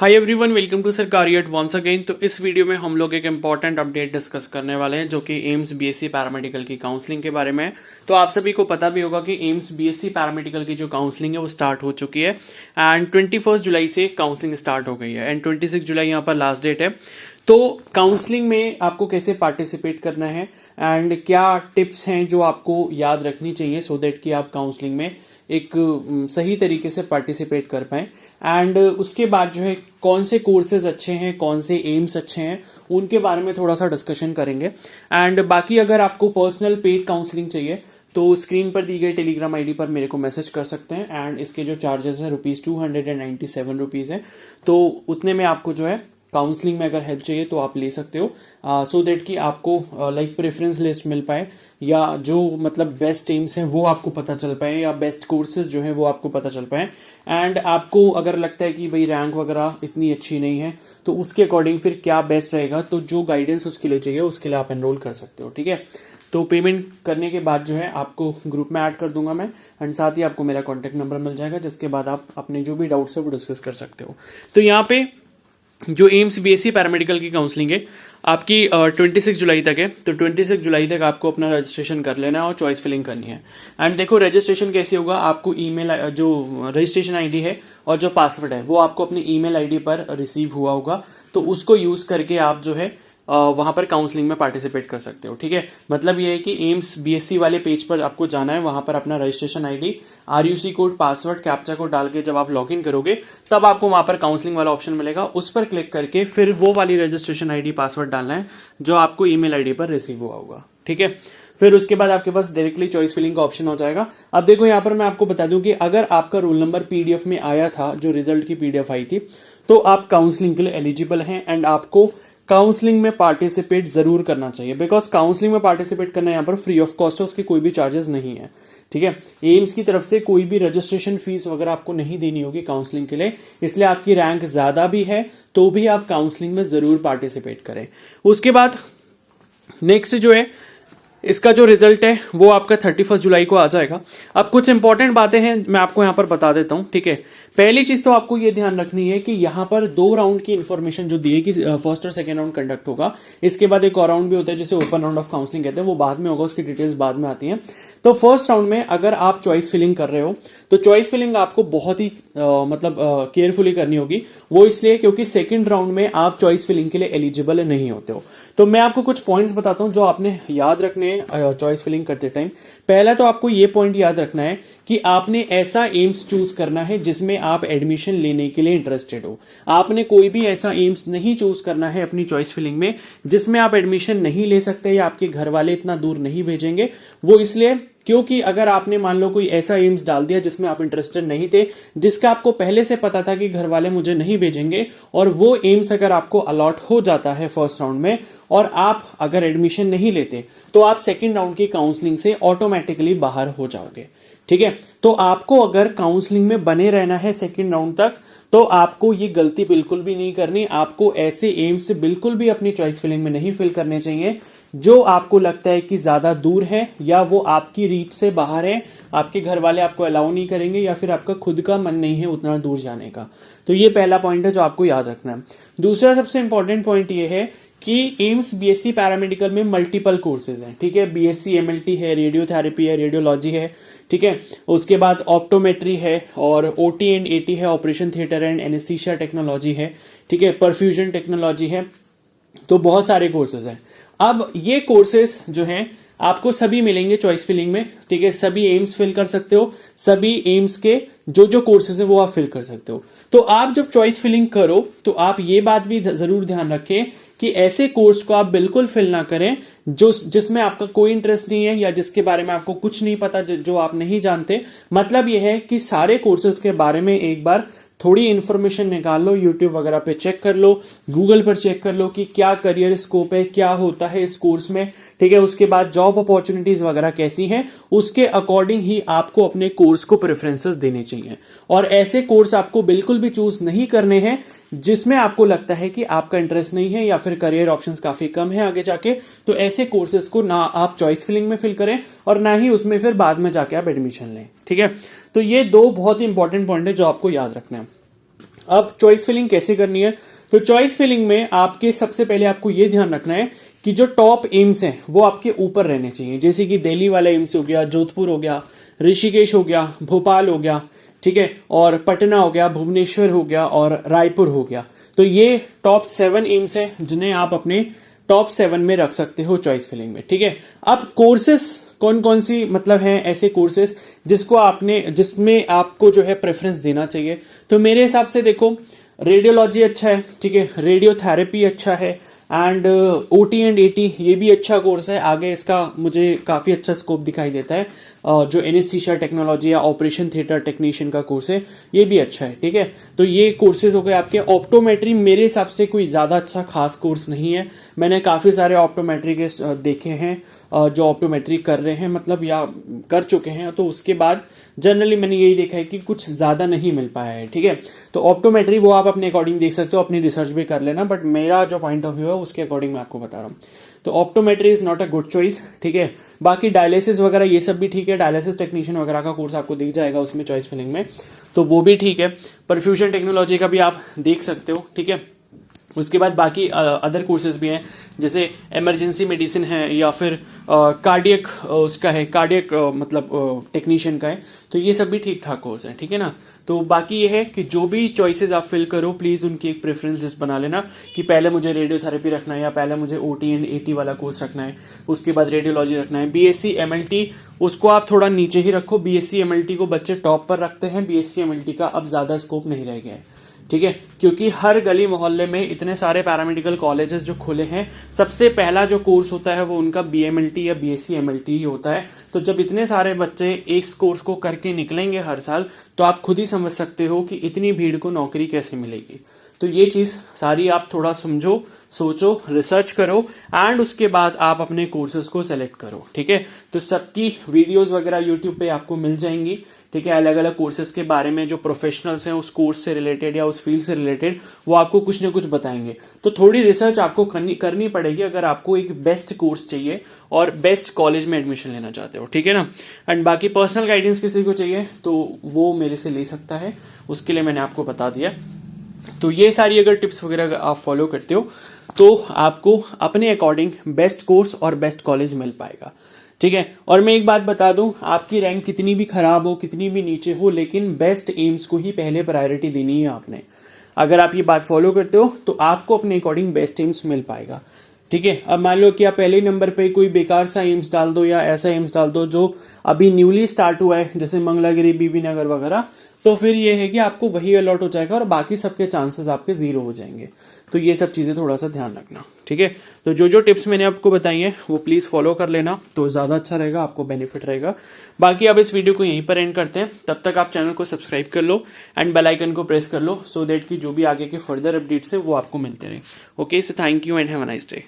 Hi everyone, welcome to सरकारी eight once again. तो इस वीडियो में हम लोग एक इम्पॉर्टेंट अपडेट डिस्कस करने वाले हैं जो कि एम्स बीएससी पैरामेडिकल की काउंसलिंग के बारे में है। तो आप सभी को पता भी होगा कि एम्स बीएससी पैरामेडिकल की जो काउंसलिंग है वो स्टार्ट हो चुकी है एंड 21 जुलाई से काउंसलिंग स्टार्ट हो गई है एंड 26 जुलाई यहाँ पर लास्ट डेट है। तो काउंसलिंग में आपको कैसे पार्टिसिपेट करना है एंड क्या टिप्स हैं जो आपको याद रखनी चाहिए सो दैट कि आप काउंसलिंग में एक सही तरीके से पार्टिसिपेट कर पाएं एंड उसके बाद जो है कौन से कोर्सेज अच्छे हैं, कौन से एम्स अच्छे हैं, उनके बारे में थोड़ा सा डिस्कशन करेंगे। एंड बाकी अगर आपको पर्सनल पेड काउंसलिंग चाहिए तो स्क्रीन पर दी गई टेलीग्राम आईडी पर मेरे को मैसेज कर सकते हैं एंड इसके जो चार्जेस है ₹297 है। तो उतने में आपको जो है काउंसलिंग में अगर हेल्प चाहिए तो आप ले सकते हो सो दैट कि आपको लाइक प्रेफरेंस लिस्ट मिल पाए या जो मतलब बेस्ट एम्स हैं वो आपको पता चल पाए या बेस्ट कोर्सेज जो हैं वो आपको पता चल पाए। एंड आपको अगर लगता है कि भाई रैंक वगैरह इतनी अच्छी नहीं है तो उसके अकॉर्डिंग फिर क्या बेस्ट रहेगा, तो जो गाइडेंस उसके लिए चाहिए उसके लिए आप एनरोल कर सकते हो। ठीक है, तो पेमेंट करने के बाद जो है आपको ग्रुप में ऐड कर दूंगा मैं एंड साथ ही आपको मेरा कॉन्टैक्ट नंबर मिल जाएगा जिसके बाद आप अपने जो भी डाउट्स है वो डिस्कस कर सकते हो। तो यहाँ पे जो एम्स बीएससी पैरामेडिकल की काउंसलिंग है आपकी 26 जुलाई तक है। तो 26 जुलाई तक आपको अपना रजिस्ट्रेशन कर लेना है और चॉइस फिलिंग करनी है। एंड देखो रजिस्ट्रेशन कैसे होगा, आपको ईमेल जो रजिस्ट्रेशन आईडी है और जो पासवर्ड है वो आपको अपनी ईमेल आईडी पर रिसीव हुआ होगा, तो उसको यूज करके आप जो है वहां पर काउंसलिंग में पार्टिसिपेट कर सकते हो। ठीक है, मतलब ये है कि एम्स बीएससी वाले पेज पर आपको जाना है, वहां पर अपना registration ID, RUC code, password, captcha code डाल के जब आप लॉगिन करोगे तब आपको वहां पर काउंसलिंग वाला ऑप्शन मिलेगा। उस पर क्लिक करके फिर वो वाली रजिस्ट्रेशन आईडी, पासवर्ड डालना है जो आपको ईमेल आईडी पर रिसीव हुआ होगा। ठीक है, फिर उसके बाद आपके पास डायरेक्टली चॉइस फिलिंग का ऑप्शन हो जाएगा। अब देखो यहाँ पर मैं आपको बता दूं कि अगर आपका रोल नंबर पीडीएफ में आया था, जो रिजल्ट की पीडीएफ आई थी, तो आप काउंसलिंग के लिए एलिजिबल हैं एंड आपको काउंसलिंग में पार्टिसिपेट जरूर करना चाहिए बिकॉज काउंसलिंग में पार्टिसिपेट करना यहाँ पर फ्री ऑफ कॉस्ट है, उसके कोई भी चार्जेस नहीं है। ठीक है, एम्स की तरफ से कोई भी रजिस्ट्रेशन फीस वगैरह आपको नहीं देनी होगी काउंसलिंग के लिए, इसलिए आपकी रैंक ज्यादा भी है तो भी आप काउंसलिंग में जरूर पार्टिसिपेट करें। उसके बाद नेक्स्ट जो है इसका जो रिजल्ट है वो आपका 31 जुलाई को आ जाएगा। अब कुछ इंपॉर्टेंट बातें हैं मैं आपको यहां पर बता देता हूं। ठीक है, पहली चीज तो आपको ये ध्यान रखनी है कि यहां पर 2 राउंड की इंफॉर्मेशन जो दी है कि फर्स्ट और सेकंड राउंड कंडक्ट होगा, इसके बाद एक और राउंड भी होता है जिसे ओपन राउंड ऑफ काउंसलिंग कहते हैं, वो बाद में होगा, उसकी डिटेल्स बाद में आती हैं। तो फर्स्ट राउंड में अगर आप चॉइस फिलिंग कर रहे हो तो चॉइस फिलिंग आपको बहुत ही केयरफुली करनी होगी। वो इसलिए क्योंकि सेकंड राउंड में आप चॉइस फिलिंग के लिए एलिजिबल नहीं होते हो। तो मैं आपको कुछ पॉइंट्स बताता हूं जो आपने याद रखने हैं चॉइस फिलिंग करते टाइम। पहला तो आपको ये पॉइंट याद रखना है कि आपने ऐसा एम्स चूज करना है जिसमें आप एडमिशन लेने के लिए इंटरेस्टेड हो। आपने कोई भी ऐसा एम्स नहीं चूज करना है अपनी चॉइस फिलिंग में जिसमें आप एडमिशन नहीं ले सकते या आपके घर वाले इतना दूर नहीं भेजेंगे। वो इसलिए क्योंकि अगर आपने मान लो कोई ऐसा एम्स डाल दिया जिसमें आप इंटरेस्टेड नहीं थे, जिसका आपको पहले से पता था कि घर वाले मुझे नहीं भेजेंगे, और वो एम्स अगर आपको अलॉट हो जाता है फर्स्ट राउंड में और आप अगर एडमिशन नहीं लेते तो आप सेकंड राउंड की काउंसलिंग से ऑटोमेटिकली बाहर हो जाओगे। ठीक है, तो आपको अगर काउंसलिंग में बने रहना है सेकंड राउंड तक तो आपको ये गलती बिल्कुल भी नहीं करनी। आपको ऐसे एम्स से बिल्कुल भी अपनी चॉइस फिलिंग में नहीं फिल करने चाहिए जो आपको लगता है कि ज्यादा दूर है या वो आपकी रीच से बाहर है, आपके घर वाले आपको अलाउ नहीं करेंगे या फिर आपका खुद का मन नहीं है उतना दूर जाने का। तो ये पहला पॉइंट है जो आपको याद रखना है। दूसरा सबसे इंपॉर्टेंट पॉइंट ये है कि एम्स बीएससी पैरामेडिकल में मल्टीपल कोर्सेज हैं। ठीक है, बीएससी एमएलटी है, रेडियोथेरेपी है, रेडियोलॉजी है। ठीक है, उसके बाद ऑप्टोमेट्री है और ओटी एंड एटी है, operation theatre and anaesthesia technology है। ठीक है, परफ्यूजन टेक्नोलॉजी है। तो बहुत सारे कोर्सेज हैं। अब ये कोर्सेज जो हैं आपको सभी मिलेंगे चॉइस फिलिंग में। ठीक है, सभी एम्स फिल कर सकते हो, सभी एम्स के जो जो कोर्सेज है वो आप फिल कर सकते हो। तो आप जब चॉइस फिलिंग करो तो आप ये बात भी जरूर ध्यान रखें कि ऐसे कोर्स को आप बिल्कुल फिल ना करें जिसमें आपका कोई इंटरेस्ट नहीं है या जिसके बारे में आपको कुछ नहीं पता, जो आप नहीं जानते। मतलब यह है कि सारे कोर्सेज के बारे में एक बार थोड़ी इंफॉर्मेशन निकाल लो, यूट्यूब वगैरह पे चेक कर लो, गूगल पर चेक कर लो कि क्या करियर स्कोप है, क्या होता है इस कोर्स में। ठीक है, उसके बाद जॉब अपॉर्चुनिटीज वगैरह कैसी हैं, उसके अकॉर्डिंग ही आपको अपने कोर्स को प्रेफरेंसेस देने चाहिए। और ऐसे कोर्स आपको बिल्कुल भी चूज नहीं करने हैं जिसमें आपको लगता है कि आपका इंटरेस्ट नहीं है या फिर करियर ऑप्शंस काफी कम है आगे जाके। तो ऐसे कोर्सेज को ना आप चॉइस फिलिंग में फिल करें और ना ही उसमें फिर बाद में जाके आप एडमिशन लें। ठीक है, तो ये 2 बहुत ही इंपॉर्टेंट पॉइंट है जो आपको याद रखना है। अब चॉइस फिलिंग कैसे करनी है? तो चॉइस फिलिंग में आपके सबसे पहले आपको ये ध्यान रखना है कि जो टॉप एम्स हैं वो आपके ऊपर रहने चाहिए, जैसे कि दिल्ली वाला एम्स हो गया, जोधपुर हो गया, ऋषिकेश हो गया, भोपाल हो गया, ठीक है, और पटना हो गया, भुवनेश्वर हो गया और रायपुर हो गया। तो ये टॉप 7 एम्स हैं जिन्हें आप अपने टॉप 7 में रख सकते हो चॉइस फिलिंग में, ठीक है। अब कोर्सेस कौन कौन सी मतलब हैं ऐसे कोर्सेस जिसमें आपको जो है प्रेफरेंस देना चाहिए? तो मेरे हिसाब से देखो, रेडियोलॉजी अच्छा है, ठीक है, रेडियोथेरेपी अच्छा है, एंड ओटी एंड एटी ये भी अच्छा कोर्स है। आगे इसका मुझे काफ़ी अच्छा स्कोप दिखाई देता है। जो एनेस्थीसिया टेक्नोलॉजी या ऑपरेशन थिएटर टेक्नीशियन का कोर्स है ये भी अच्छा है, ठीक है। तो ये कोर्सेज हो गए आपके। ऑप्टोमेट्री मेरे हिसाब से कोई ज़्यादा अच्छा खास कोर्स नहीं है। मैंने काफ़ी सारे ऑप्टोमेट्री के देखे हैं जो ऑप्टोमेट्री कर रहे हैं मतलब या कर चुके हैं, तो उसके बाद जनरली मैंने यही देखा है कि कुछ ज़्यादा नहीं मिल पाया है, ठीक है। तो ऑप्टोमेट्री वो आप अपने अकॉर्डिंग देख सकते हो, अपनी रिसर्च भी कर लेना, बट मेरा जो पॉइंट ऑफ व्यू है उसके अकॉर्डिंग मैं आपको बता रहा हूँ। तो optometry is not a good choice, ठीक है। बाकी डायलिसिस वगैरह ये सब भी ठीक है, डायलिसिस टेक्नीशियन वगैरह का कोर्स आपको दिख जाएगा उसमें चॉइस फिलिंग में, तो वो भी ठीक है। परफ्यूजन टेक्नोलॉजी का भी आप देख सकते हो, ठीक है। उसके बाद बाकी अदर कोर्सेज भी हैं, जैसे इमरजेंसी मेडिसिन है या फिर कार्डियक उसका है, कार्डियक मतलब टेक्नीशियन का है, तो ये सब भी ठीक ठाक कोर्स है, ठीक है ना। तो बाकी ये है कि जो भी चॉइसेस आप फिल करो प्लीज़ उनकी एक प्रेफरेंस लिस्ट बना लेना कि पहले मुझे रेडियोथेरेपी रखना है या पहले मुझे ओटी एंड एटी वाला कोर्स रखना है, उसके बाद रेडियोलॉजी रखना है। बीएससी एमएलटी उसको आप थोड़ा नीचे ही रखो, बीएससी एमएलटी को बच्चे टॉप पर रखते हैं, बीएससी एमएलटी का अब ज़्यादा स्कोप नहीं रह गया है, ठीक है, क्योंकि हर गली मोहल्ले में इतने सारे पैरामेडिकल कॉलेजेस जो खुले हैं, सबसे पहला जो कोर्स होता है वो उनका बीएमएलटी या बीएससी एमएलटी ही होता है। तो जब इतने सारे बच्चे इस कोर्स को करके निकलेंगे हर साल, तो आप खुद ही समझ सकते हो कि इतनी भीड़ को नौकरी कैसे मिलेगी। तो ये चीज़ सारी आप थोड़ा समझो, सोचो, रिसर्च करो एंड उसके बाद आप अपने कोर्सेज को सेलेक्ट करो, ठीक है। तो सबकी वीडियोस वगैरह यूट्यूब पे आपको मिल जाएंगी, ठीक है। अलग अलग कोर्सेज के बारे में जो प्रोफेशनल्स हैं उस कोर्स से रिलेटेड या उस फील्ड से रिलेटेड वो आपको कुछ ना कुछ बताएंगे। तो थोड़ी रिसर्च आपको करनी पड़ेगी अगर आपको एक बेस्ट कोर्स चाहिए और बेस्ट कॉलेज में एडमिशन लेना चाहते हो, ठीक है ना। एंड बाकी पर्सनल गाइडेंस किसी को चाहिए तो वो मेरे से ले सकता है, उसके लिए मैंने आपको बता दिया। तो ये सारी अगर टिप्स वगैरह आप फॉलो करते हो तो आपको अपने अकॉर्डिंग बेस्ट कोर्स और बेस्ट कॉलेज मिल पाएगा, ठीक है। और मैं एक बात बता दूं, आपकी रैंक कितनी भी खराब हो, कितनी भी नीचे हो, लेकिन बेस्ट एम्स को ही पहले प्रायोरिटी देनी है आपने। अगर आप ये बात फॉलो करते हो तो आपको अपने अकॉर्डिंग बेस्ट एम्स मिल पाएगा, ठीक है। अब मान लो कि आप पहले नंबर पे कोई बेकार सा एम्स डाल दो या ऐसा एम्स डाल दो जो अभी न्यूली स्टार्ट हुआ है, जैसे मंगलागिरी, बीबी नगर वगैरह, तो फिर ये है कि आपको वही अलॉट हो जाएगा और बाकी सबके चांसेस आपके जीरो हो जाएंगे। तो ये सब चीज़ें थोड़ा सा ध्यान रखना, ठीक है। तो जो जो टिप्स मैंने आपको बताई हैं वो प्लीज़ फॉलो कर लेना, तो ज़्यादा अच्छा रहेगा, आपको बेनिफिट रहेगा। बाकी अब इस वीडियो को यहीं पर एंड करते हैं, तब तक आप चैनल को सब्सक्राइब कर लो एंड बेल आइकन को प्रेस कर लो, सो दैट कि जो भी आगे के फर्दर अपडेट्स हैं वो आपको मिलते रहे। Okay, so thank you and have a nice day.